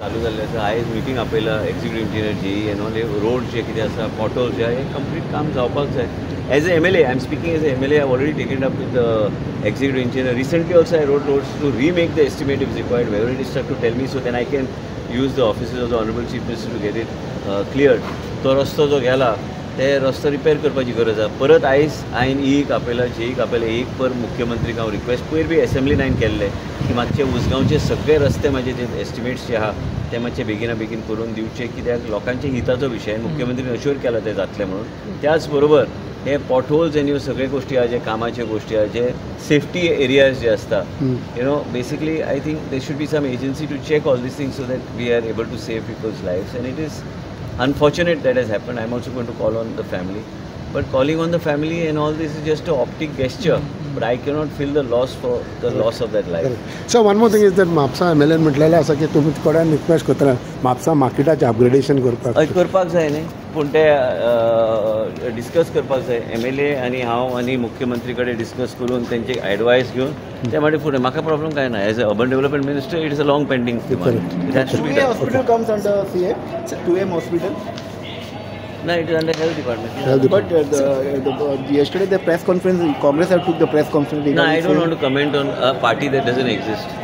चालू जाल्लें आसा. आयज मिटींग आपयला executive engineer JE and all road जे कितें आसा पॉटोल्स जे हे कंप्लीट काम जावपाक जाय. As a MLA, I am speaking as a MLA, I already taken up with the executive engineer. Recently also I wrote notes to remake the estimate if required, wherever it is stuck to tell me, so then I can use the offices of the Honorable Chief Minister to get it cleared. तो रस्तो जो गेला ते रस्तो repair करपाची गरज आसा. परत आयज हांवें ईक आपयला, जेईक आपयला, एक पर मुख्यमंत्रीक हांव रिक्वेस्ट पयर बी असेंब्लीन हांवें केल्ले की मातशे उसगांवचे सगळे रस्ते म्हाजे जे एस्टिमेट्स जे आहा ते मातशे बेगिना बेगीन करून दिवचे, कित्याक लोकांच्या हिताचो विशय. मुख्यमंत्रीन अश्योर केला ते जातले म्हणून. त्याच बरोबर हे पॉटहोल्स आनी सगळे गोष्टी आहा जे कामाचे गोष्टी आहा जे सेफ्टी एरियाज जे आसता basically I think they should be some agency to check all these things so that we are able to save peoples lifes. And it is unfortunate that has happened. I'm also going to call on the family, but calling on the family and all this is just an optic gesture, but I cannot feel the loss for the loss of that life. So one more thing is that Mapusa MLA म्हटलेलें आसा की तुमी कोणाक request करता Mapusa मार्केटाचें upgradation करपाक जाय न्ही, पूण ते डिस्कस करपाक जाय. MLA आनी हांव आनी मुख्यमंत्री कडेन डिस्कस करून तेंचे एडवायस घेवन ते मागीर फुडें. म्हाका प्रॉब्लम काय ना. As a urban development minister it is a long pending demand. It has to be done. Hospital comes under CM, 2M hospital. No, it is under health department. But yesterday the press conference, Congress have took the press conference. No, I don't want to comment on a party that doesn't exist.